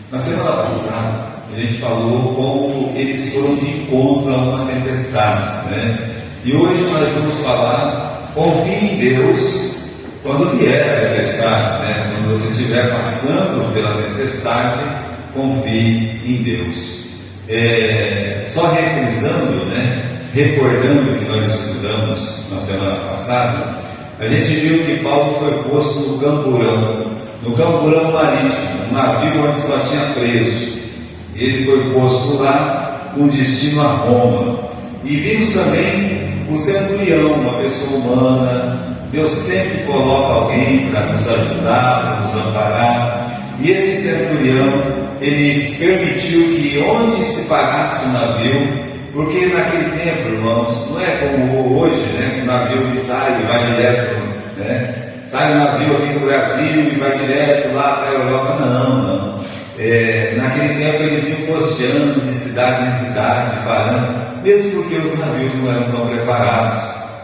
Na semana passada, a gente falou como eles foram de encontro a uma tempestade, né? E hoje nós vamos falar, confie em Deus quando vier a tempestade, né? Quando você estiver passando pela tempestade, confie em Deus. Só reprisando, né? Recordando o que nós estudamos na semana passada, a gente viu que Paulo foi posto no camburão marítimo, um navio onde só tinha preso. Ele foi posto lá com destino a Roma. E vimos também o centurião, uma pessoa humana. Deus sempre coloca alguém para nos ajudar, para nos amparar. E esse centurião, ele permitiu que onde se parasse o navio, porque naquele tempo, irmãos, não é como hoje, né, que o navio sai e vai direto, né? Sai o navio aqui do Brasil e vai direto lá para a Europa. Não. Naquele tempo eles iam posteando de cidade em cidade, parando, mesmo porque os navios não eram tão preparados.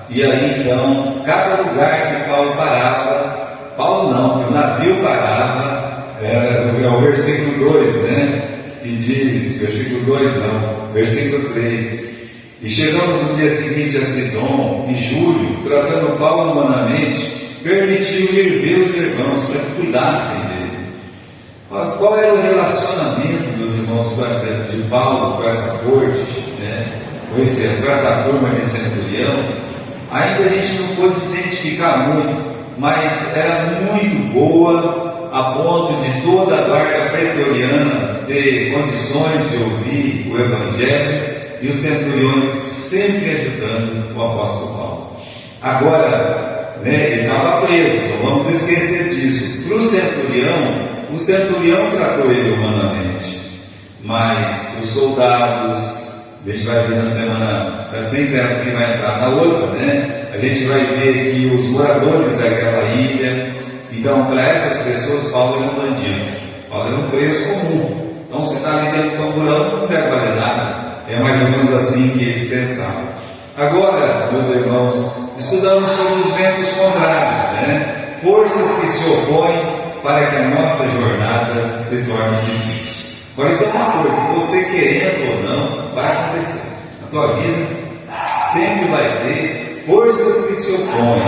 E aí então, cada lugar que Paulo parava, que o navio parava, é o versículo 2, né? Que diz, versículo 2 não, versículo 3. E chegamos no dia seguinte a Sidom, em julho, tratando Paulo humanamente, permitiu ir ver os irmãos para que cuidassem dele. Qual era o relacionamento dos irmãos de Paulo com essa corte, né? com essa turma de centurião? Ainda a gente não pôde identificar muito, mas era muito boa, a ponto de toda a guarda pretoriana ter condições de ouvir o Evangelho e os centuriões sempre ajudando o apóstolo Paulo. Agora, ele estava preso, não vamos esquecer disso. Para o centurião tratou ele humanamente, mas os soldados, a gente vai ver na semana, sem certo que vai entrar na outra, né? A gente vai ver que os moradores daquela ilha, então para essas pessoas Paulo era um bandido, Paulo era um preso comum. Então você está ali dentro do camburão, não deve valer nada. É mais ou menos assim que eles pensavam. Agora, meus irmãos, estudamos sobre os ventos contrários, né? Forças que se opõem para que a nossa jornada se torne difícil. Agora, isso é uma coisa que você querendo ou não, vai acontecer. Na tua vida, sempre vai ter forças que se opõem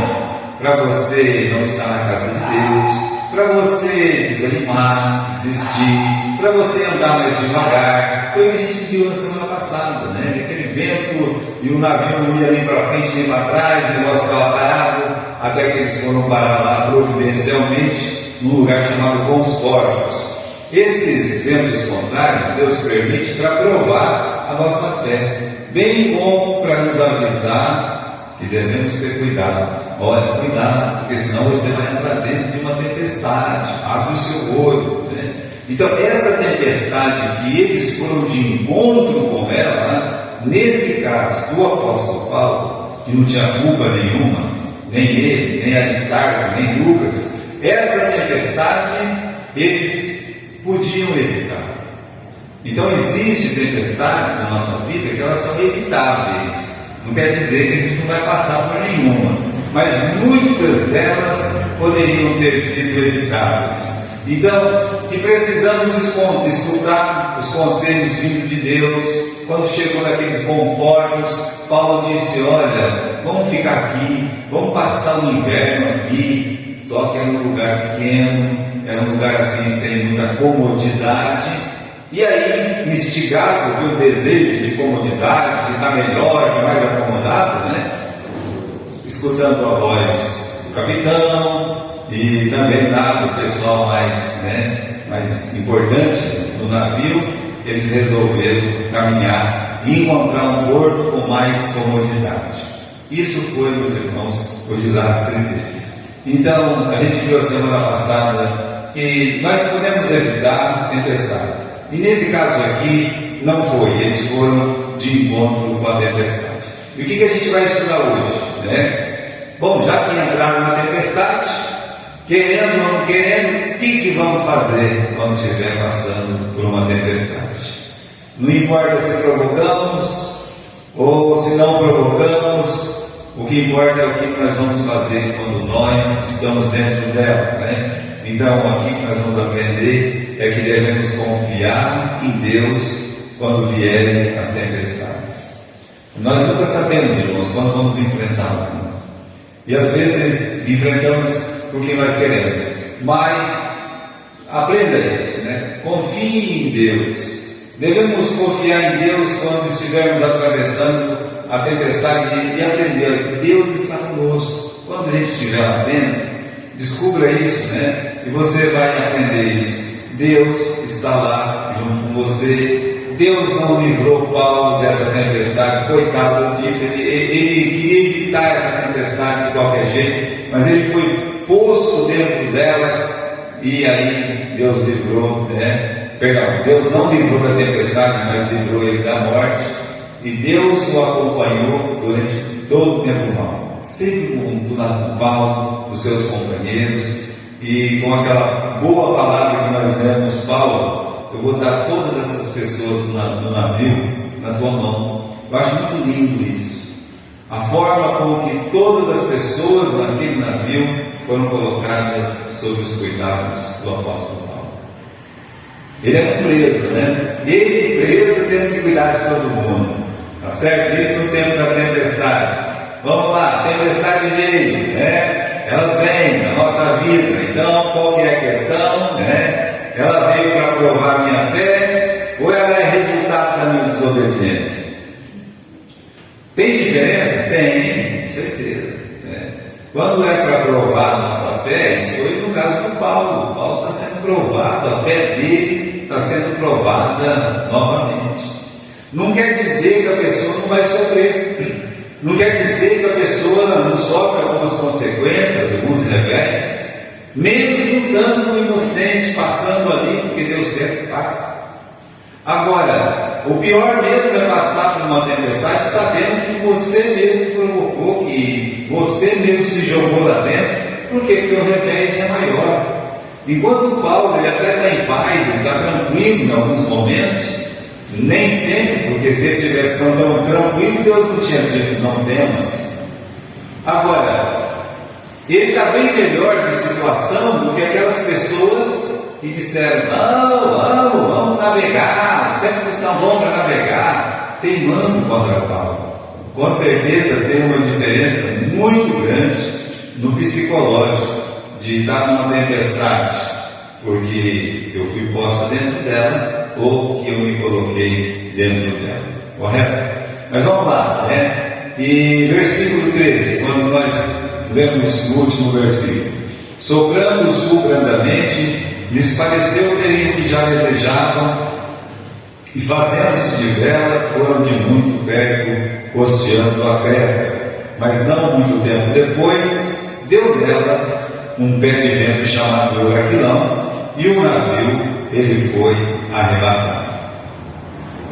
para você não estar na casa de Deus, para você desanimar, desistir, para você andar mais devagar. Foi o que a gente viu na semana passada, né? Aquele vento e o navio não ia nem para frente nem para trás, o negócio estava parado, até que eles foram parar lá providencialmente, num lugar chamado Bons Portos. Esses ventos contrários Deus permite para provar a nossa fé, bem como para nos avisar que devemos ter cuidado. Olha, cuidado, porque senão você vai entrar dentro de uma tempestade. Abre o seu olho, né? Então, essa tempestade que eles foram de encontro com ela, nesse caso do apóstolo Paulo, que não tinha culpa nenhuma, nem ele, nem Aristarco, nem Lucas, essa tempestade eles podiam evitar. Então, existem tempestades na nossa vida que elas são evitáveis. Não quer dizer que a gente não vai passar por nenhuma, mas muitas delas poderiam ter sido evitáveis. Então, que precisamos escutar os conselhos vindos de Deus. Quando chegou naqueles bons portos, Paulo disse: olha, vamos ficar aqui, vamos passar o inverno aqui. Só que era um lugar pequeno, era um lugar assim sem muita comodidade. E aí, instigado pelo desejo de comodidade, de estar melhor, de mais acomodado, né? Escutando a voz do capitão e também lá do pessoal mais importante do navio, eles resolveram caminhar e encontrar um porto com mais comodidade. Isso foi, meus irmãos, o desastre deles. Então, a gente viu a semana passada que nós podemos evitar tempestades. E nesse caso aqui, não foi, eles foram de encontro com a tempestade. E o que a gente vai estudar hoje, né? Bom, já que entraram na tempestade, querendo ou não querendo, o que vamos fazer quando estiver passando por uma tempestade? Não importa se provocamos ou se não provocamos, o que importa é o que nós vamos fazer quando nós estamos dentro dela, né? Então, aqui que nós vamos aprender é que devemos confiar em Deus quando vierem as tempestades. Nós nunca sabemos, irmãos, quando vamos enfrentar uma. E às vezes enfrentamos porque nós queremos, mas aprenda isso, né? Confie em Deus. Devemos confiar em Deus quando estivermos atravessando a tempestade e aprender que Deus está conosco. Quando a gente estiver lá dentro, descubra isso, né? E você vai aprender isso. Deus está lá junto com você. Deus não livrou Paulo dessa tempestade, coitado, disse, ele queria evitar essa tempestade de qualquer jeito, mas ele foi posto dentro dela, e aí Deus livrou, né? Perdão, Deus não livrou da tempestade, mas livrou ele da morte, e Deus o acompanhou durante todo o tempo mal, sempre do lado do Paulo, dos seus companheiros, e com aquela boa palavra que nós lemos, Paulo, eu vou dar todas essas pessoas no navio na tua mão. Eu acho muito lindo isso. A forma como que todas as pessoas naquele navio foram colocadas sob os cuidados do apóstolo Paulo. Ele era preso, né? Ele preso tendo que cuidar de todo mundo. Tá certo? Isso no tempo da tempestade. Vamos lá, a tempestade veio, né? Elas vêm na nossa vida. Então, qual que é a questão, né? Ela veio para provar minha fé, ou ela é resultado da minha desobediência? Tem diferença? Tem, com certeza, né? Quando é para provar a nossa fé, isso foi no caso do Paulo. Paulo está sendo provado, a fé dele está sendo provada novamente. Não quer dizer que a pessoa não vai sofrer, não quer dizer que a pessoa não sofre algumas consequências, alguns revés, mesmo estando inocente, passando ali, porque Deus quer que passe. Agora, o pior mesmo é passar por uma tempestade sabendo que você mesmo provocou, que você mesmo se jogou lá dentro. Por quê? Porque o revés é maior. Enquanto Paulo ele até está em paz, ele está tranquilo em alguns momentos, nem sempre, porque se ele tivesse tão tranquilo, Deus não tinha dito não temas. Agora, ele está bem melhor de situação do que aquelas pessoas que disseram: vamos navegar, os tempos estão bons para navegar, teimando contra Paulo. Com certeza tem uma diferença muito grande no psicológico de estar numa tempestade, porque eu fui posta dentro dela, ou que eu me coloquei dentro dela, correto? Mas vamos lá, né? E versículo 13, quando nós lemos no último versículo: soprando o sul brandamente, lhes pareceu terem o que já desejavam, e fazendo-se de vela, foram de muito perto, costeando a terra. Mas não muito tempo depois, deu dela um pé de vento chamado Aquilão, e o navio ele foi arrebatado.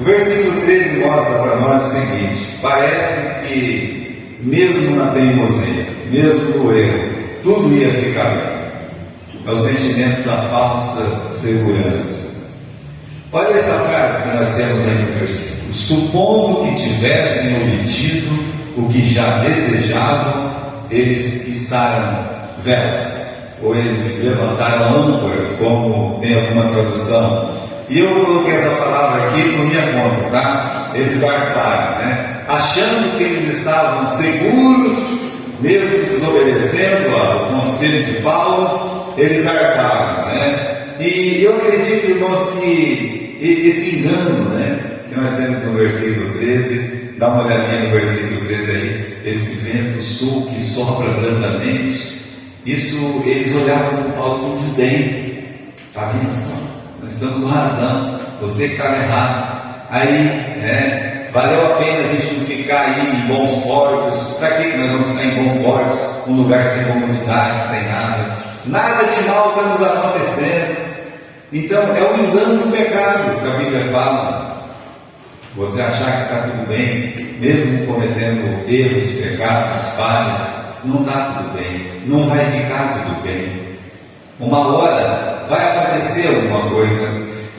O versículo 13 mostra para nós o seguinte: parece que mesmo na teimosia, mesmo no erro, tudo ia ficar bem. É o sentimento da falsa segurança. Olha essa frase que nós temos aí no versículo: supondo que tivessem obtido o que já desejavam, eles içaram velas, ou eles levantaram âncoras, como tem alguma tradução. E eu coloquei essa palavra aqui por minha conta, tá? Eles zarparam, né? Achando que eles estavam seguros, mesmo desobedecendo ao conselho de Paulo, eles zarparam, né? E eu acredito, irmãos, que esse engano, né, que nós temos no versículo 13, dá uma olhadinha no versículo 13 aí, esse vento sul que sopra brandamente, isso eles olhavam para Paulo com desdém. Está vendo só? Nós estamos com razão, você que estava errado. Aí, né, valeu a pena a gente não ficar aí em bons portos. Para que nós vamos ficar em bons portos, um lugar sem comodidade, sem nada? Nada de mal está nos acontecendo. Então é o engano do pecado que a Bíblia fala. Você achar que está tudo bem, mesmo cometendo erros, pecados, falhas, não está tudo bem, não vai ficar tudo bem. Uma hora vai acontecer alguma coisa,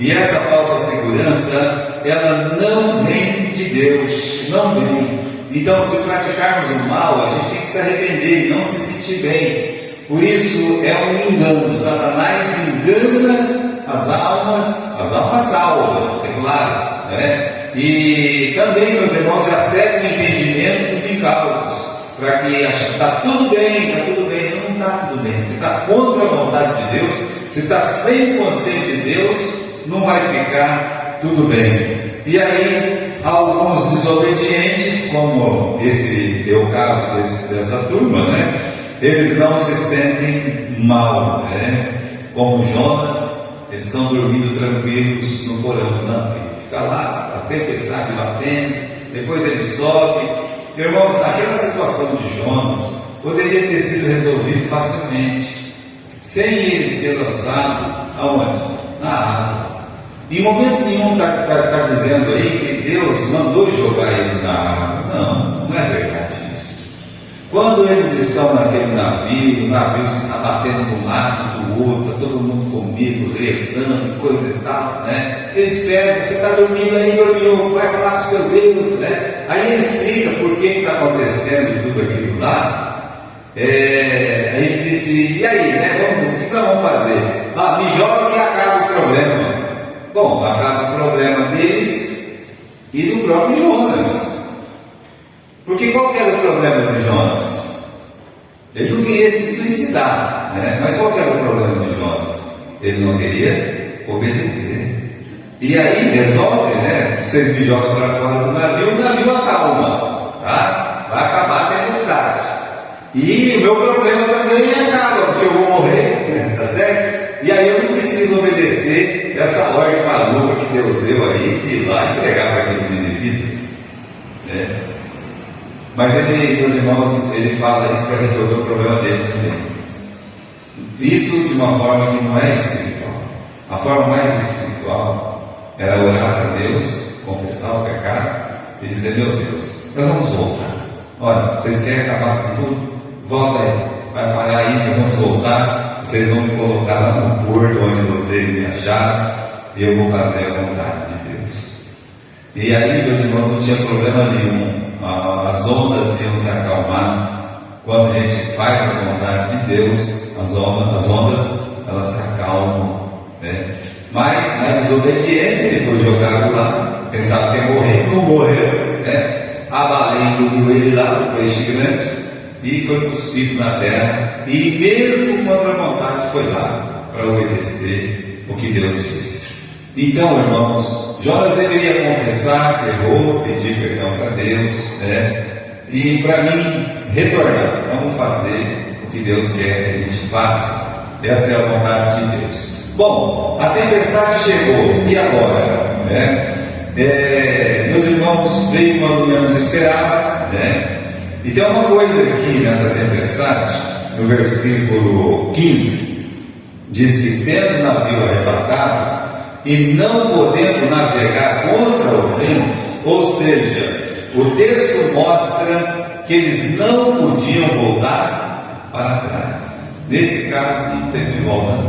e essa falsa segurança, ela não vem de Deus, não vem. Então, se praticarmos o mal, a gente tem que se arrepender e não se sentir bem. Por isso é um engano. Satanás engana as almas salvas, é claro, né? E também, meus irmãos, já segue o entendimento dos incautos, para que achem que está tudo bem, não está tudo bem. Se está contra a vontade de Deus, se está sem o conselho de Deus, não vai ficar tudo bem. E aí, alguns desobedientes, como esse é o caso dessa turma, né? Eles não se sentem mal, né? Como Jonas, eles estão dormindo tranquilos no porão do navio. Fica lá, a tempestade batendo, depois ele sobe. Irmãos, aquela situação de Jonas poderia ter sido resolvida facilmente, sem ele ser lançado aonde? Na água. Em momento nenhum está dizendo aí que Deus mandou jogar ele na água. Não é verdade isso. Quando eles estão naquele navio, o navio está batendo de um lado, do outro, está todo mundo comigo, rezando, coisa e tal, né? Eles pedem, você está dormindo aí, dormiu, vai falar com o seu Deus, né? Aí ele explica por que está acontecendo tudo aquilo lá. Aí ele disse, e aí, né? O que nós vamos fazer? Me joga que acaba o problema. Bom, acaba o problema deles e do próprio Jonas. Porque qual que era o problema de Jonas? Ele não queria se suicidar, né? Mas qual que era o problema de Jonas? Ele não queria obedecer. E aí resolve, né? Vocês me jogam para fora do navio, o navio acalma, tá? Vai acabar a tempestade. E o meu problema também acaba, porque eu vou morrer, tá certo? E aí eu não preciso obedecer essa ordem maluca que Deus deu aí de ir lá e pregar para aqueles ninivitas, né? Mas ele, meus irmãos, ele fala isso para resolver o problema dele também. Isso de uma forma que não é espiritual. A forma mais espiritual era orar para Deus, confessar o pecado e dizer, meu Deus, nós vamos voltar. Olha, vocês querem acabar com tudo? Volta aí, vai parar aí, nós vamos voltar. Vocês vão me colocar lá no porto onde vocês me acharam e eu vou fazer a vontade de Deus. E aí, meus irmãos, não tinha problema nenhum. As ondas iam se acalmar. Quando a gente faz a vontade de Deus, as ondas elas se acalmam, né? Mas na desobediência ele foi jogado lá, pensava que ia morrer, não morreu, né? A baleia engoliu ele lá, o peixe grande, e foi cuspido na terra, e mesmo contra a vontade foi lá para obedecer o que Deus disse. Então, irmãos, Jonas deveria confessar que errou, pedir perdão para Deus, né? E para mim, retornar, vamos fazer o que Deus quer que a gente faça. Essa é a vontade de Deus. Bom, a tempestade chegou, e agora? Né? Meus irmãos, veio quando menos esperava, né? E tem uma coisa aqui nessa tempestade, no versículo 15, diz que sendo o navio arrebatado, e não podendo navegar contra o vento, ou seja, o texto mostra que eles não podiam voltar para trás. Nesse caso, não teve volta.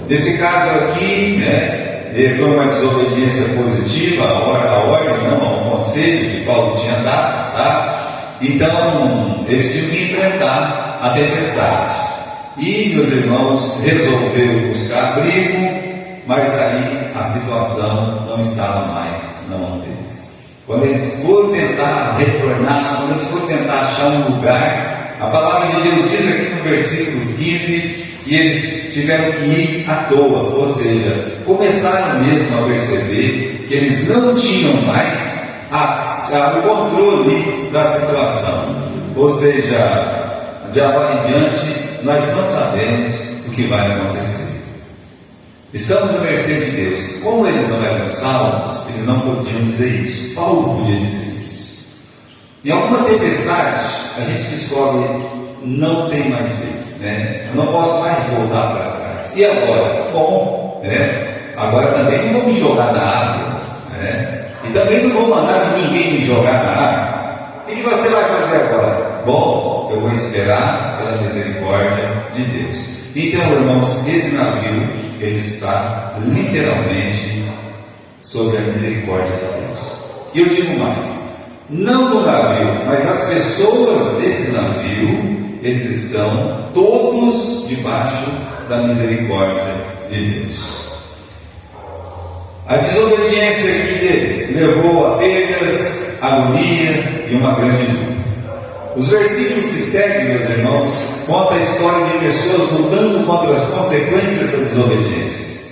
Nesse caso aqui, né, foi uma desobediência positiva à ordem, não ao conselho que Paulo tinha dado, tá? Então, eles tinham que enfrentar a tempestade. E, meus irmãos, resolveram buscar abrigo, mas aí a situação não estava mais na mão deles. Quando eles foram tentar retornar, quando eles foram tentar achar um lugar, a palavra de Deus diz aqui no versículo 15 que eles tiveram que ir à toa, ou seja, começaram mesmo a perceber que eles não tinham mais o controle da situação. Ou seja, de agora em diante, nós não sabemos o que vai acontecer. Estamos à mercê de Deus. Como eles não eram salvos, eles não podiam dizer isso. Paulo podia dizer isso. Em alguma tempestade, a gente descobre, não tem mais jeito, né? Eu não posso mais voltar para trás. E agora? Bom, né? Agora também não vou me jogar na água, né? E também não vou mandar ninguém me jogar na água. O que você vai fazer agora? Bom, eu vou esperar pela misericórdia de Deus. Então, irmãos, esse navio, ele está literalmente sobre a misericórdia de Deus. E eu digo mais, não no navio, mas as pessoas desse navio eles estão todos debaixo da misericórdia de Deus. A desobediência aqui deles levou a perdas, agonia e uma grande luta. Os versículos que seguem, meus irmãos, contam a história de pessoas lutando contra as consequências da desobediência.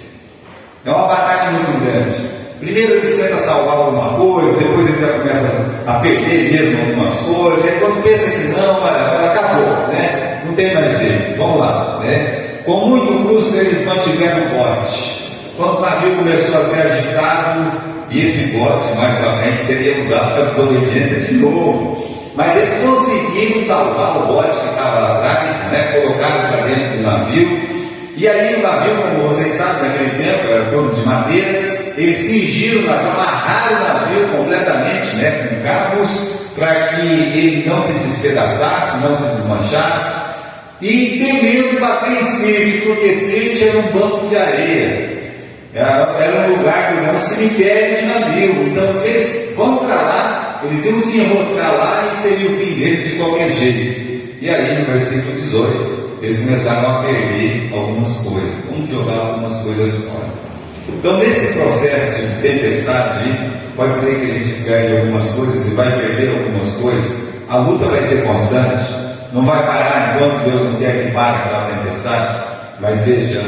É uma batalha muito grande. Primeiro eles tentam salvar alguma coisa, depois eles já começam a perder mesmo algumas coisas, e quando pensam que não, acabou, né? Não tem mais jeito, vamos lá, né? Com muito custo eles mantiveram o bote. Quando o navio começou a ser agitado, e esse bote mais para frente seria usado para desobediência de novo. Mas eles conseguiram salvar o bote que estava lá atrás, né? Colocaram para dentro do navio. E aí o navio, como vocês sabem, naquele tempo era todo de madeira. Eles cingiram o navio, amarraram o navio completamente, né? Com cabos, para que ele não se despedaçasse, não se desmanchasse. E temendo bater em Sirte, porque Sirte era um banco de areia. Era um lugar, era um cemitério de navio. Então, se eles vão para lá, eles iam se enroscar lá e seria o fim deles de qualquer jeito. E aí, no versículo 18, eles começaram a perder algumas coisas. Vamos jogar algumas coisas fora. Então, nesse processo de tempestade, pode ser que a gente perde algumas coisas e vai perder algumas coisas. A luta vai ser constante. Não vai parar enquanto Deus não quer que pare aquela tempestade. Mas veja,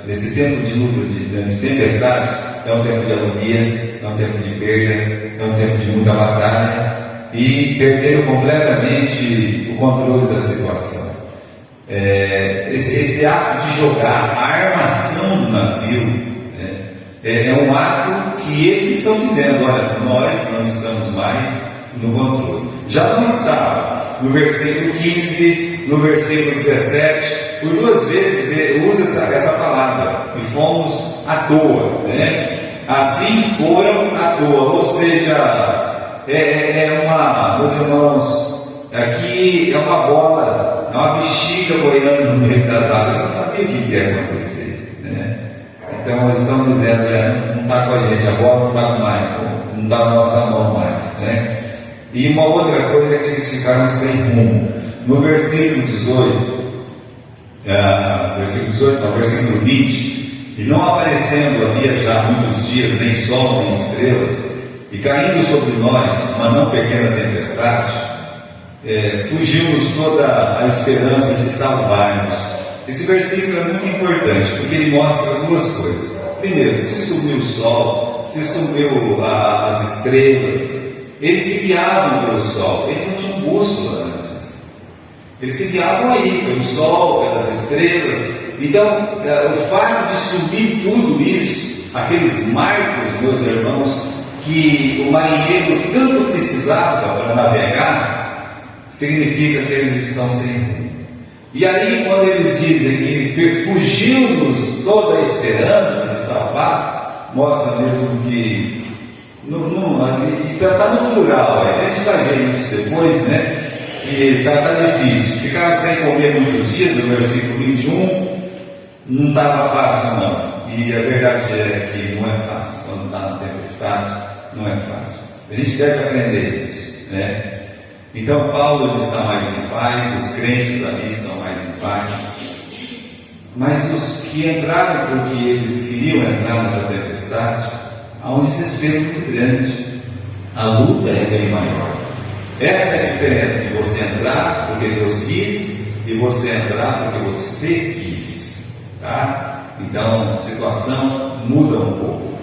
nesse tempo de luta, de tempestade, é um tempo de agonia, é um tempo de perda, é um tempo de muita batalha, e perderam completamente o controle da situação. Esse ato de jogar a armação do navio, né, é um ato que eles estão dizendo: olha, nós não estamos mais no controle. Já não estava. No versículo 15, no versículo 17, por duas vezes ele usa essa palavra, e fomos à toa, né? Assim foram à toa, ou seja, meus irmãos, aqui é uma bola, é uma bexiga boiando no meio das águas. Eu não sabia o que ia acontecer, né? Então eles estão dizendo: não está com a gente, a bola não está com mais, não está na nossa mão mais, né? E uma outra coisa é que eles ficaram sem rumo. No versículo versículo 20, e não aparecendo havia já muitos dias, nem sol, nem estrelas, e caindo sobre nós uma não pequena tempestade, fugimos toda a esperança de salvar-nos. Esse versículo é muito importante, porque ele mostra duas coisas. Primeiro, se subiu o sol, se subiu as estrelas, eles se guiavam pelo sol, eles não tinham bússola antes. Eles se guiavam aí, pelo sol, pelas estrelas. Então, o fato de subir tudo isso, aqueles marcos, meus irmãos, que o marinheiro tanto precisava para navegar, significa que eles estão sem rumo. E aí, quando eles dizem que fugiu-nos toda a esperança de salvar, mostra mesmo que está no plural, a gente vai ver isso depois, né? E está difícil. Ficaram sem comer muitos dias, no versículo 21, não estava fácil não. E a verdade é que não é fácil, quando está na tempestade, não é fácil. A gente deve aprender isso, né? Então Paulo está mais em paz, os crentes ali estão mais em paz. Mas os que entraram porque eles queriam entrar nessa tempestade, há um desespero muito grande. A luta é bem maior. Essa é a diferença de você entrar porque Deus quis e você entrar porque você quis, tá? Então a situação muda um pouco.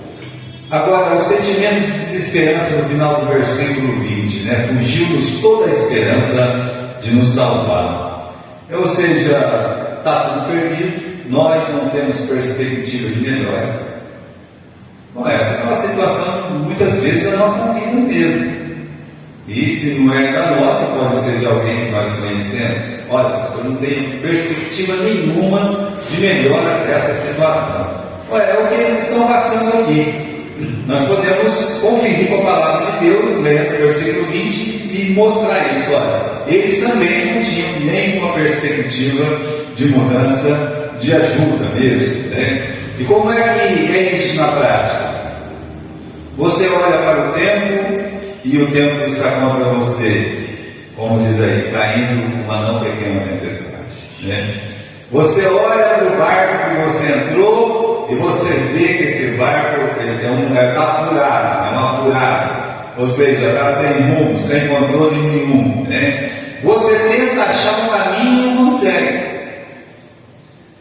Agora, o sentimento de desesperança no final do versículo 20, né? Fugiu-nos toda a esperança de nos salvar. Ou seja, está tudo perdido, nós não temos perspectiva de melhora. Bom, essa é uma situação muitas vezes da nossa vida mesmo. E se não é da nossa, pode ser de alguém que nós conhecemos. Olha, pastor, não tem perspectiva nenhuma de melhora dessa situação. Olha, é o que eles estão passando aqui. Nós podemos conferir com a palavra de Deus, lendo o versículo 20, e mostrar isso. Olha, eles também não tinham nenhuma perspectiva de mudança, de ajuda mesmo, né? E como é que é isso na prática? Você olha para o tempo e o tempo está contra você. como diz aí, caindo uma não pequena tempestade, né? Você olha para o barco que você entrou e você vê que esse barco está furado, é uma furada, ou seja, está sem rumo, sem controle nenhum, né? Você tenta achar um caminho e não consegue.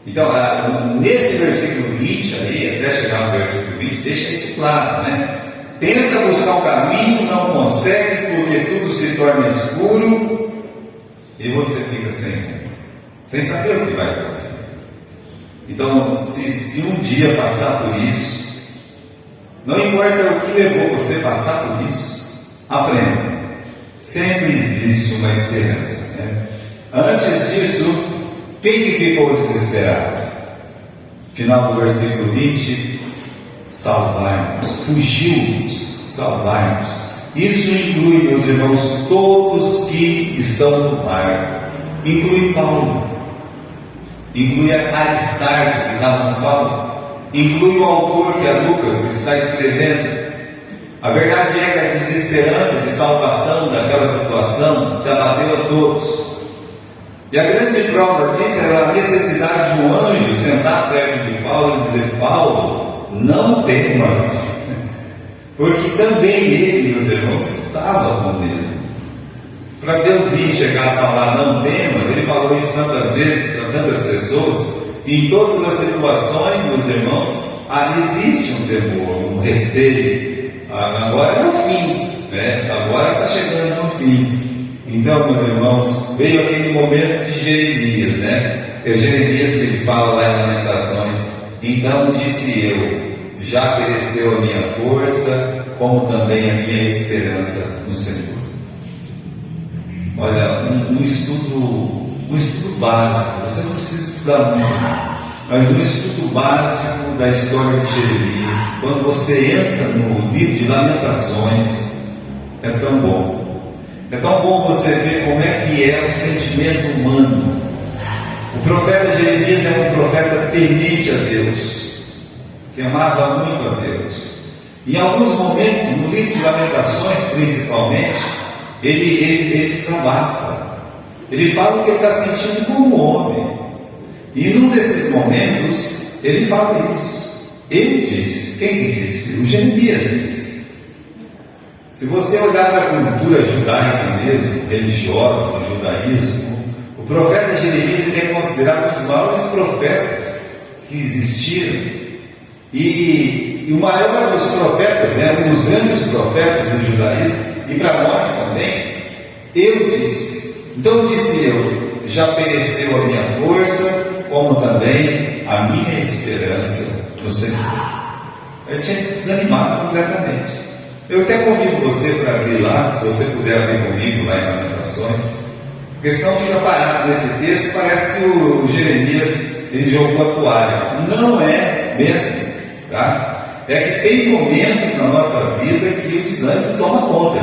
Então, nesse versículo 20 aí, até chegar no versículo 20, deixa isso claro, né? Tenta buscar um caminho, não consegue, porque tudo se torna escuro e você fica sem saber o que vai fazer. Então, se um dia passar por isso, não importa o que levou você a passar por isso, aprenda. Sempre existe uma esperança, né? Antes disso, quem que ficou desesperado? Final do versículo 20, salvai-nos, fugiu-nos, salvai-nos. Isso inclui, meus irmãos, todos que estão no mar. Inclui Paulo, inclui a Aristarco, que está com Paulo, inclui o autor, que é Lucas, que está escrevendo. A verdade é que a desesperança de salvação daquela situação se abateu a todos. E a grande prova disso era a necessidade de um anjo sentar perto de Paulo e dizer: Paulo, não temas, porque também ele, meus irmãos, estava com medo. Para Deus vir chegar a falar não temas, ele falou isso tantas vezes para tantas pessoas, e em todas as situações, meus irmãos, existe um temor, um receio. Agora é o fim, né? Agora está chegando no fim. Então, meus irmãos, veio aquele momento de Jeremias, né? É Jeremias que ele fala lá em Lamentações: então disse eu, já pereceu a minha força, como também a minha esperança no Senhor. Olha, um estudo básico, você não precisa estudar muito, mas um estudo básico da história de Jeremias. Quando você entra no livro de Lamentações, é tão bom. É tão bom você ver como é que é o sentimento humano. O profeta Jeremias é um profeta temente a Deus, que amava muito a Deus. Em alguns momentos, no livro de Lamentações principalmente, ele desabafa. Ele fala o que ele está sentindo como homem. E num desses momentos, ele fala isso. Ele disse. Quem disse? O Jeremias disse. Se você olhar para a cultura judaica mesmo, religiosa do judaísmo, o profeta Jeremias ele é considerado um dos maiores profetas que existiram. E o maior dos profetas, né, um dos grandes profetas do judaísmo, e para nós também, eu disse. Então disse eu, já pereceu a minha força, como também a minha esperança no Senhor. Eu tinha desanimado completamente. Eu até convido você para abrir lá, se você puder abrir comigo lá em Lamentações, porque senão fica parado nesse texto, parece que o Jeremias ele jogou a toalha. Não é bem assim, tá? É que tem momentos na nossa vida que o desânimo toma conta,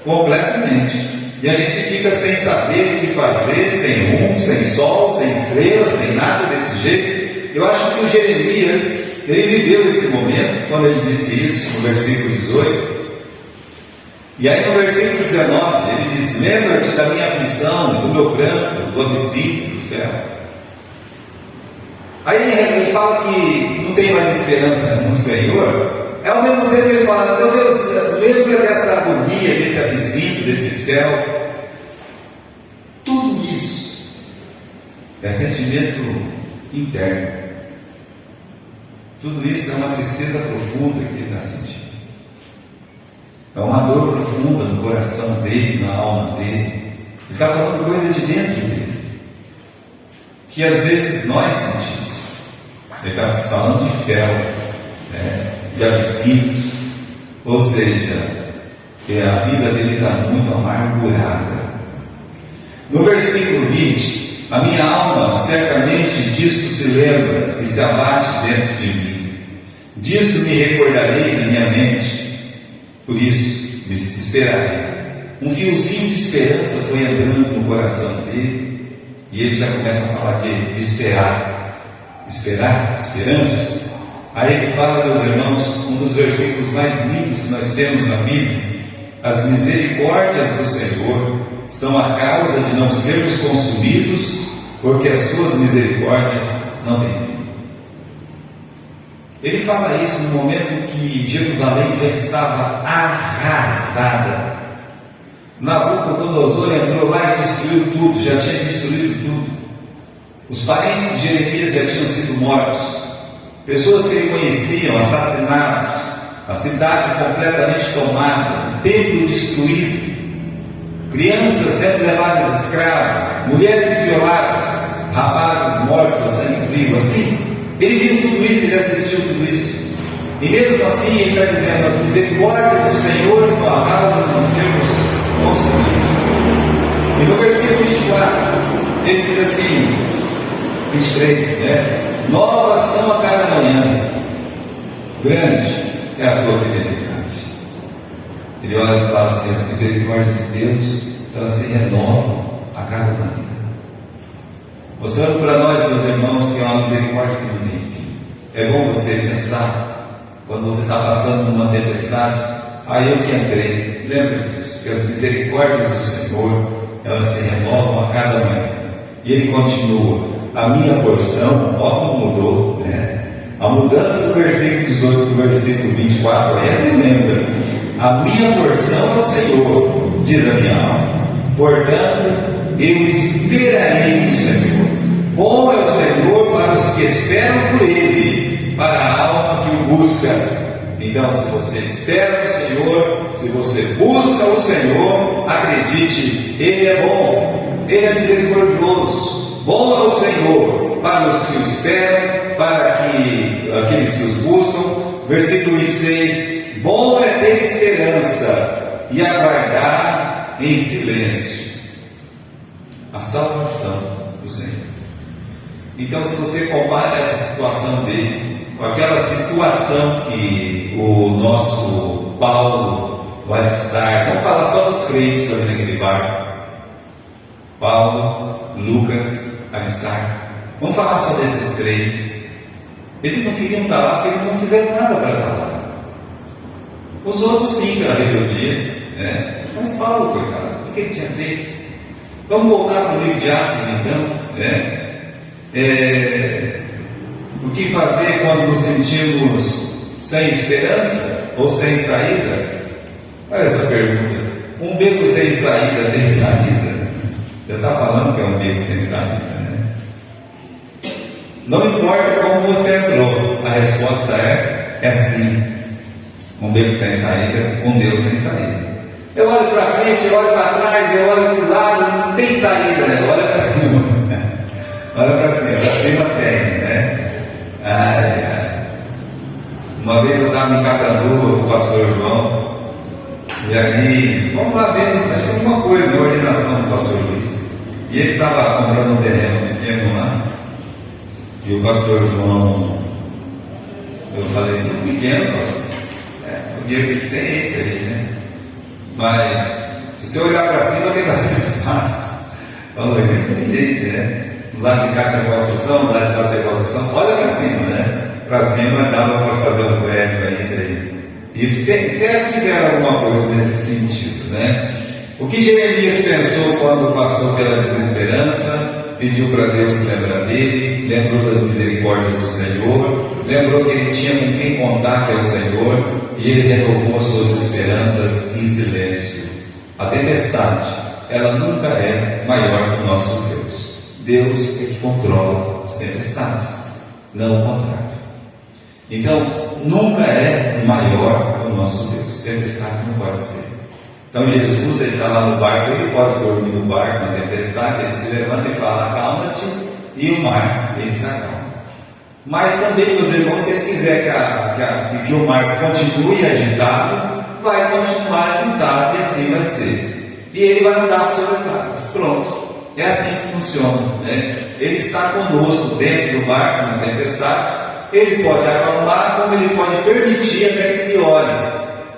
completamente. E a gente fica sem saber o que fazer, sem rumo, sem sol, sem estrelas, sem nada desse jeito. Eu acho que o Jeremias, ele viveu esse momento, quando ele disse isso, no versículo 18. E aí no versículo 19, ele diz: lembra-te da minha aflição, do meu pranto, do absinto, do ferro. Aí ele fala que não tem mais esperança no Senhor. Ao mesmo tempo ele fala: meu Deus, lembra dessa agonia, desse absinto, desse ferro. Tudo isso é sentimento interno. Tudo isso é uma tristeza profunda que ele está sentindo. É uma dor profunda no coração dele, na alma dele. Ele está falando coisa de dentro dele, que às vezes nós sentimos. Ele está falando de ferro, né? De absinto, ou seja, que a vida dele está muito amargurada. No versículo 20, a minha alma certamente disto se lembra e se abate dentro de mim. Disto me recordarei na minha mente. Por isso, me esperarei. Um fiozinho de esperança foi entrando no coração dele, e ele já começa a falar de esperar. Esperar, esperança. Aí ele fala, meus irmãos, um dos versículos mais lindos que nós temos na Bíblia, As misericórdias do Senhor são a causa de não sermos consumidos, porque as suas misericórdias não têm fim. Ele fala isso no momento que Jerusalém já estava arrasada. Nabucodonosor entrou lá e destruiu tudo, já tinha destruído tudo. Os parentes de Jeremias já tinham sido mortos, pessoas que ele conheciam, assassinados, a cidade completamente tomada, o templo destruído, crianças sendo levadas escravas, mulheres violadas, rapazes mortos a sangue frio. Assim, ele viu tudo isso, ele assistiu tudo isso, e mesmo assim ele está dizendo: as misericórdias do Senhor estão a causa de não sermos consumidos. E no versículo 24 ele diz assim, 23, novas são a cada manhã, grande é a tua fidelidade. Ele olha e fala assim: as misericórdias de Deus, elas se renovam a cada manhã, mostrando para nós, meus irmãos, que é uma misericórdia que não tem fim. É bom você pensar, quando você está passando numa tempestade: eu que entrei. Lembra disso, que as misericórdias do Senhor, elas se renovam a cada manhã. E ele continua: a minha porção, ó como mudou, a mudança do versículo 18 para o versículo 24 é tremenda. A minha porção é o Senhor, diz a minha alma, portanto eu esperarei no Senhor. Bom é o Senhor para os que esperam por Ele, para a alma que o busca. Então, se você espera no Senhor, se você busca o Senhor, acredite, Ele é bom, Ele é misericordioso. Bom é o Senhor para os que o esperam, para aqueles que os buscam. Versículo 26: bom é ter esperança e aguardar em silêncio a salvação do Senhor. Então, se você compara essa situação dele com aquela situação que o nosso Paulo vai estar, vamos falar só dos crentes ali naquele barco, Paulo, Lucas, Aristarco, vamos falar só desses três. Eles não queriam estar lá porque eles não fizeram nada para estar lá. Os outros sim, pela rebeldia, mas Paulo, coitado, o que ele tinha feito? Vamos voltar para o livro de Atos então, o que fazer quando nos sentimos sem esperança ou sem saída? Olha essa pergunta: um beco sem saída tem saída? Já está falando que é um beco sem saída, Não importa como você entrou, a resposta é sim. Um beco sem saída, um Deus sem saída. Eu olho para frente, eu olho para trás, eu olho para o lado, não tem saída, olha para cima. Olha para cima tem, Uma vez eu estava em Catanduva com o pastor João, e aí, vamos lá ver, acho que alguma coisa na ordenação do pastor Luiz. E ele estava comprando um terreno pequeno lá, e o pastor João, eu falei: pequeno, pastor, o dinheiro que eles têm é esse aí, Mas, se você olhar para cima, tem bastante espaço. Falou: isso é inteligente, Do lado de cá tinha construção, do lado de lá tinha construção. Olha para cima, Para cima dava para fazer um prédio aí. E até fizeram alguma coisa nesse sentido, O que Jeremias pensou quando passou pela desesperança? Pediu para Deus se lembrar dele, lembrou das misericórdias do Senhor, lembrou que ele tinha com quem contar, que é o Senhor, e ele renovou as suas esperanças em silêncio. A tempestade, ela nunca é maior que o nosso Deus. Deus é que controla as tempestades, não o contrário. Então, nunca é maior que o nosso Deus. Tempestade não pode ser. Então, Jesus, ele está lá no barco, ele pode dormir no barco na tempestade, ele se levanta e fala: acalma-te, e o mar, ele se acalma. Mas também, meus irmãos, se ele quiser que o mar continue agitado, vai continuar agitado, e assim vai ser. E ele vai andar sobre as águas. Pronto. É assim que funciona, Ele está conosco dentro do barco na tempestade. Ele pode acalmar, como ele pode permitir até que piore,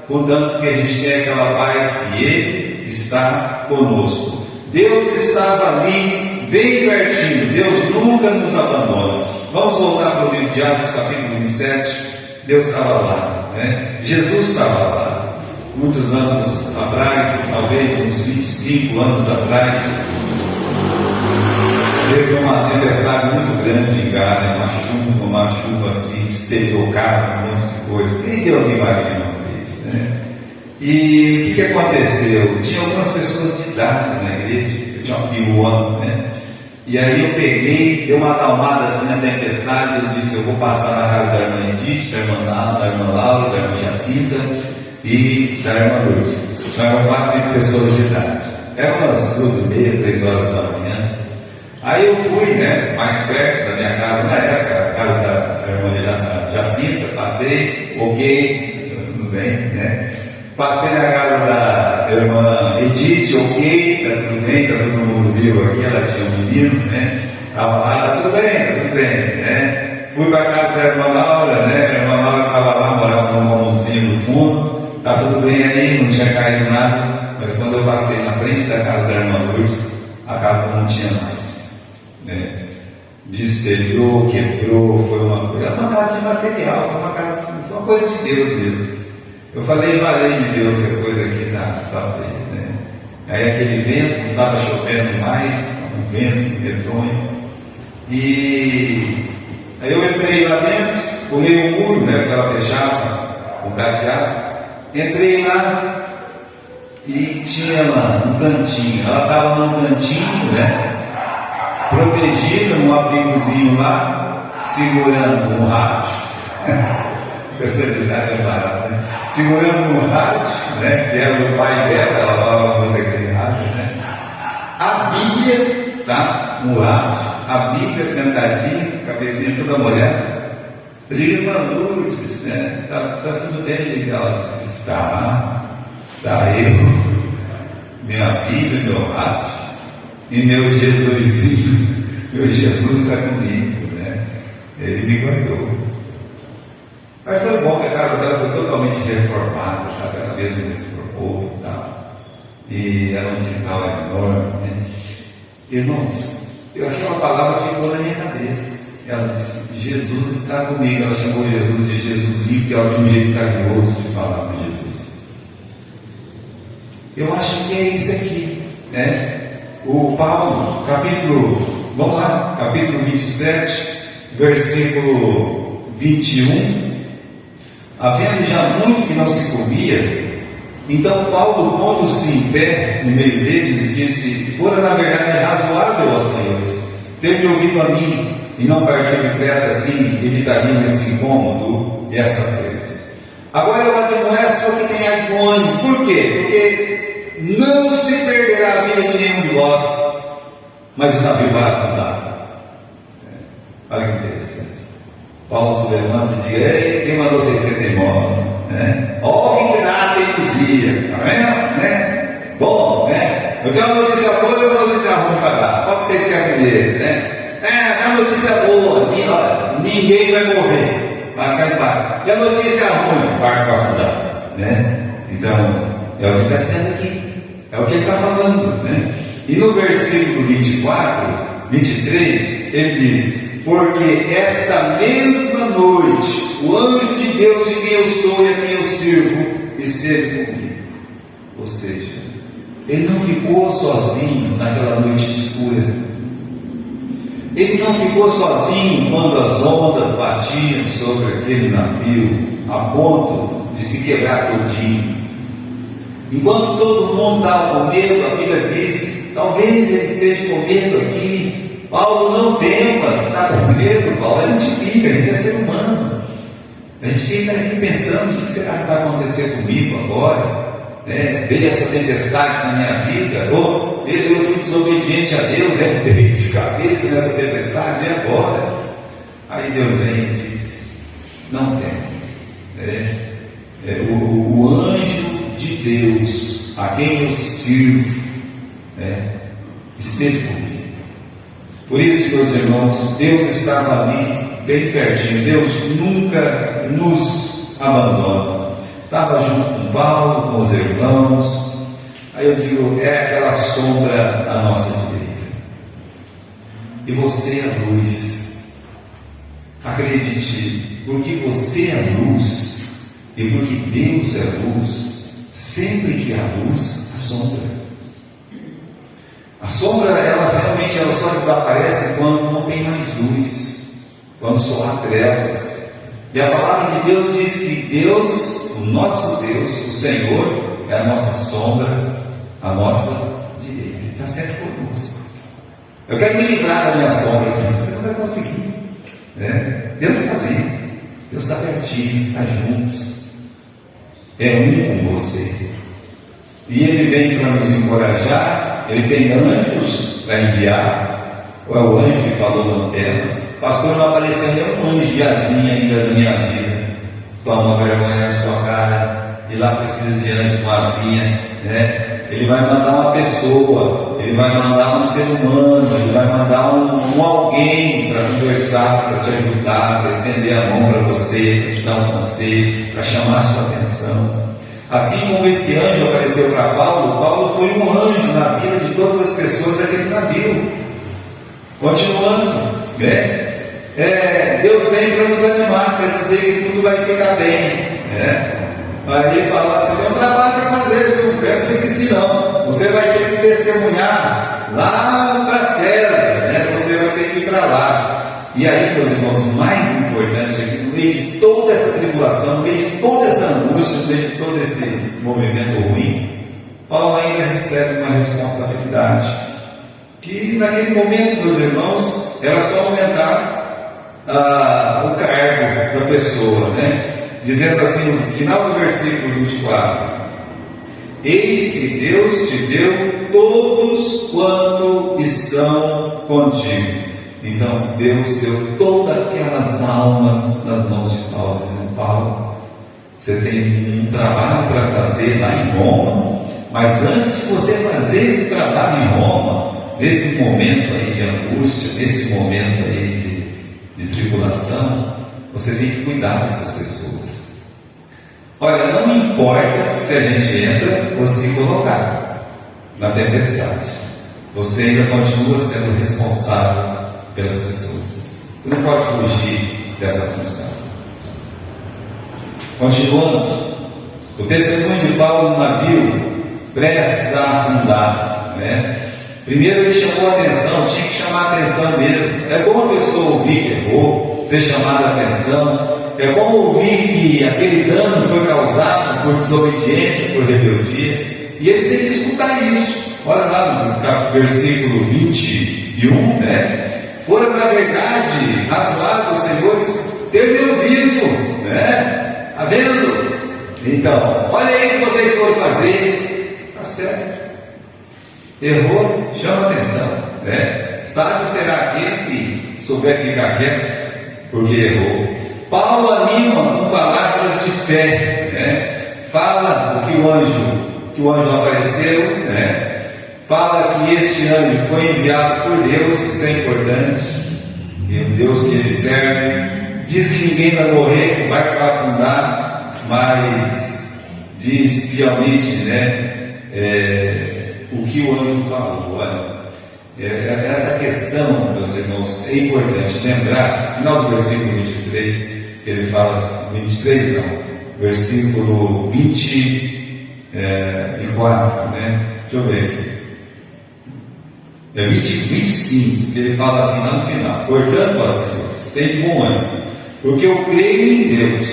contanto que a gente tenha aquela paz que Ele está conosco. Deus estava ali, bem pertinho. Deus nunca nos abandona. Vamos voltar para o livro de Atos, capítulo 27. Deus estava lá, Jesus estava lá. muitos anos atrás, talvez uns 25 anos atrás, teve uma tempestade muito grande em Gana, uma chuva assim, estendeu casa, um monte de coisa, nem deu aqui em Marília uma vez, né? E o que aconteceu? Tinha algumas pessoas de idade na igreja, eu tinha um ano, né? E aí eu peguei, dei uma acalmada assim na tempestade, eu disse, eu vou passar na casa da irmã Edith, da irmã Laura, da irmã Jacinta e da irmã Lourdes. São 4 pessoas de idade. Eram umas 2h30, 3 horas da manhã. Aí eu fui, né, mais perto da minha casa, na época, a casa da irmã Jacinta, passei, ok, tudo bem, né? Passei na casa da irmã Edith, ok, tá tudo bem, tá todo mundo vivo aqui, ela tinha um menino, né? Tá tudo bem, né? Fui para a casa da irmã Laura, né? A irmã Laura estava lá, morava num comumzinho no fundo, tá tudo bem aí, não tinha caído nada, mas quando eu passei na frente da casa da irmã Lourdes, a casa não tinha mais, né? Destelhou, quebrou, foi uma casa de material, foi uma coisa de Deus mesmo. Eu falei, valeu Deus, que a coisa aqui está feia, né? Aí aquele vento, não estava chovendo mais, um vento medonho. E aí eu entrei lá dentro, pulei o muro, né? Porque ela fechava o cadeado. Entrei lá e tinha lá um cantinho. Ela estava num cantinho, né? Protegida, num abrigozinho lá, segurando um rádio. Essa de idade é barata, né? Segurando um rádio, né? Que era do pai dela, ela falava muito daquele rádio, né? A Bíblia, tá? No rádio, a Bíblia sentadinha, cabecinha toda molhada. Eu digo, irmã Lourdes, né? Tá tudo bem, ela disse, está eu, minha Bíblia, meu rádio, e meu Jesusinho, meu Jesus está comigo, né? Ele me guardou. Mas foi bom que a casa dela foi totalmente reformada, sabe? Ela mesma reformou e tal. E era um quintal enorme, né? Irmãos, aquela palavra ficou na minha cabeça. Ela disse, Jesus está comigo. Ela chamou Jesus de Jesusinho, que ela tinha um jeito carinhoso de falar com Jesus. Eu acho que é isso aqui, né? O Paulo, capítulo 27, versículo 21. Havendo já muito que não se comia, então Paulo, pondo-se em pé no meio deles, disse, fora na verdade razoável aos senhores ter me ouvido a mim, e não partir de perto assim, evitariam esse incômodo e essa perda. Agora eu admoesto a que tenhais bom ânimo. Por quê? Porque não se perderá a vida de nenhum de vós, mas o navio vai afundar. Olha que interessante. Paulo se levanta e diz, ei, quem mandou vocês serem teimosos? Né? Olhem que nada tem cozinha, tá vendo? Né? Bom, né? Eu tenho uma notícia boa e uma notícia ruim para dar. Qual que vocês querem primeiro, né? A notícia boa, ninguém vai morrer, vai ficar em paz. E a notícia ruim, o barco vai afundar, né? Então, é o que está dizendo aqui, é o que ele está falando, né? E no versículo 23, ele diz, porque esta mesma noite, o anjo de Deus em quem eu sou e a quem eu sirvo, esteve comigo. Ou seja, ele não ficou sozinho naquela noite escura. Ele não ficou sozinho quando as ondas batiam sobre aquele navio, a ponto de se quebrar todinho. Enquanto todo mundo estava com medo, a Bíblia diz, talvez ele esteja com medo aqui. Paulo, não temas, está com medo, Paulo, a gente é ser humano. A gente fica aqui pensando, o que será que vai acontecer comigo agora? Veio essa tempestade na minha vida, ou eu fui desobediente a Deus, eu dei de cabeça nessa tempestade, e agora? Aí Deus vem e diz, não temas. O anjo de Deus, a quem eu sirvo, esteve comigo. Por isso, meus irmãos, Deus estava ali, bem pertinho. Deus nunca nos abandona. Estava junto com Paulo, com os irmãos. Aí eu digo, é aquela sombra à nossa direita. E você é a luz. Acredite, porque você é luz, e porque Deus é luz, Sempre que há luz, há sombra. A sombra, ela só desaparece quando não tem mais luz, quando só há trevas. E a palavra de Deus diz que Deus, o nosso Deus, o Senhor, é a nossa sombra, a nossa direita. Ele está sempre conosco. Eu quero me livrar da minha sombra, você não vai conseguir. Deus está ali, Deus está pertinho, está junto. É um com você. E Ele vem para nos encorajar. Ele tem anjos para enviar. Ou é o anjo que falou no tema? Pastor, não apareceu nenhum anjo de asinha ainda na minha vida. Toma vergonha na sua cara. E lá precisa de anjo com asinha, Ele vai mandar uma pessoa, Ele vai mandar um ser humano, Ele vai mandar um alguém para conversar, para te ajudar, para estender a mão para você, para te dar um conselho, para chamar a sua atenção. Assim como esse anjo apareceu para Paulo, Paulo foi um anjo na vida de todas as pessoas daquele navio. Continuando, Deus vem para nos animar, para dizer que tudo vai ficar bem, Aí ele fala: você tem um trabalho para fazer, viu? Peço que esqueci não. Você vai ter que testemunhar lá para César, Você vai ter que ir para lá. E aí, meus irmãos, o mais importante é que no meio de toda essa tribulação, no meio de toda essa angústia, no meio de todo esse movimento ruim, Paulo ainda recebe uma responsabilidade. Que naquele momento, meus irmãos, era só aumentar o cargo da pessoa, Dizendo assim, no final do versículo 24: eis que Deus te deu todos quanto estão contigo. Então Deus deu todas aquelas almas nas mãos de Paulo, dizendo: Paulo, você tem um trabalho para fazer lá em Roma, mas antes de você fazer esse trabalho em Roma, nesse momento aí de angústia, nesse momento aí de tribulação, você tem que cuidar dessas pessoas. Olha, não importa se a gente entra ou se colocar na tempestade, você ainda continua sendo responsável pelas pessoas. Você não pode fugir dessa função. Continuando, o testemunho de Paulo no navio, prestes a afundar, Primeiro ele chamou a atenção, tinha que chamar a atenção mesmo. É bom a pessoa ouvir que errou, ser chamada a atenção. É bom ouvir que aquele dano foi causado por desobediência, por rebeldia. E eles têm que escutar isso. Olha lá no versículo 21, Fora na verdade razoável os senhores ter me ouvido, Está vendo? Então, olha aí o que vocês foram fazer. Está certo. Errou, chama atenção, Sábio será aquele que souber ficar quieto, porque errou. Paulo anima com palavras de fé, Fala que o anjo apareceu, Fala que este anjo foi enviado por Deus, isso é importante, e o Deus que ele serve. Diz que ninguém vai morrer, que o barco vai afundar, mas diz fielmente, o que o anjo falou. Olha, essa questão, meus irmãos, é importante lembrar. No final do versículo 23, ele fala, 23 não, versículo 24, deixa eu ver aqui. 25, ele fala assim lá no final: portanto, ó senhores, tem bom ânimo, porque eu creio em Deus,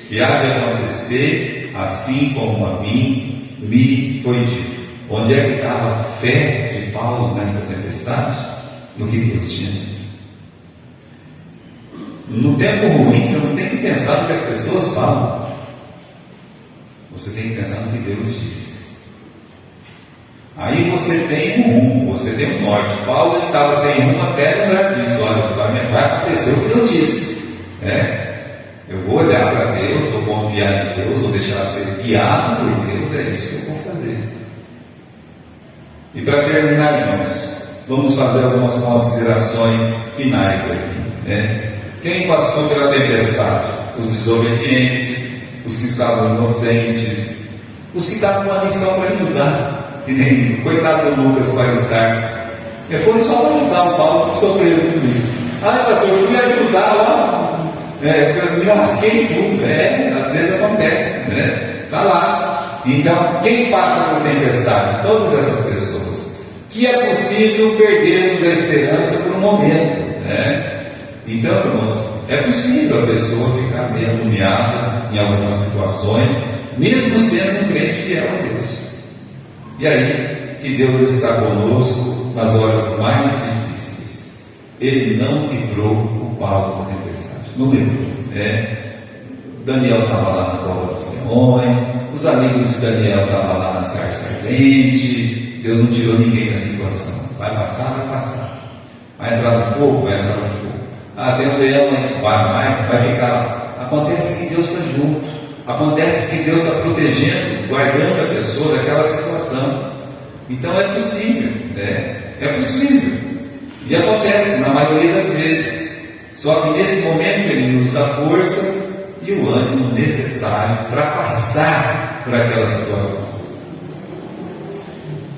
que há de acontecer assim como a mim me foi dito. Onde é que estava a fé de Paulo nessa tempestade? No que Deus tinha dito. No tempo ruim, você não tem que pensar no que as pessoas falam, você tem que pensar no que Deus diz. Aí você tem um rumo, você tem um norte. Paulo estava sem rumo até lembrar disso. Olha, vai acontecer o que Deus disse, Eu vou olhar para Deus, vou confiar em Deus, vou deixar ser guiado por Deus. É isso que eu vou fazer. E para terminar, irmãos, vamos fazer algumas considerações finais aqui, Quem passou pela tempestade? Os desobedientes, os que estavam inocentes, os que estavam ali só para ajudar. Que nem o coitado do Lucas para estar. Foi só para ajudar o Paulo que sofreu tudo isso. Pastor, eu fui ajudar lá, eu me lasquei em tudo. Às vezes acontece, Está lá. Então, quem passa por tempestade? Todas essas pessoas. Que é possível perdermos a esperança por um momento, né? Então, irmãos, é possível a pessoa ficar meio agoniada em algumas situações, mesmo sendo um crente fiel a Deus. E aí, que Deus está conosco nas horas mais difíceis. Ele não livrou o Paulo da tempestade. Não livrou, né? Daniel estava lá na cova dos leões, os amigos de Daniel estavam lá na sarça ardente. Deus não tirou ninguém da situação. Vai passar, vai passar. Vai entrar no fogo, vai entrar no fogo. Ah, tem um leão aí, vai ficar lá. Acontece que Deus está junto. Acontece que Deus está protegendo, guardando a pessoa daquela situação. Então é possível, né? É possível. E acontece na maioria das vezes. Só que nesse momento Ele nos dá força e o ânimo necessário para passar por aquela situação.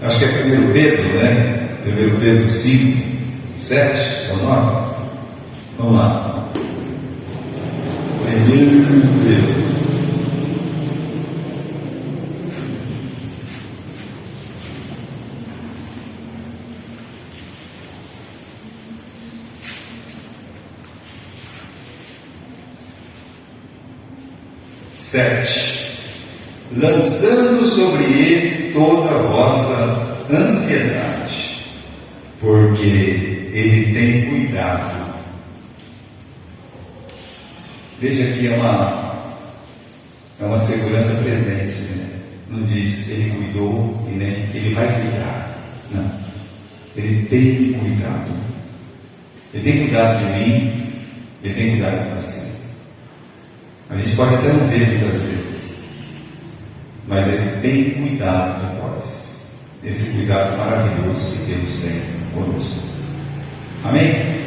Acho que é 1 Pedro, né? 1 Pedro 5, 7 ou 9. Vamos lá. 1 Pedro. Lançando sobre ele toda a vossa ansiedade, porque ele tem cuidado. Veja que é uma segurança presente, né? Não diz ele cuidou e nem ele vai cuidar. Não. Ele tem cuidado. Ele tem cuidado de mim, ele tem cuidado de você. A gente pode até não ver muitas vezes, mas Ele tem cuidado de nós. Esse cuidado maravilhoso que Deus tem conosco. Amém?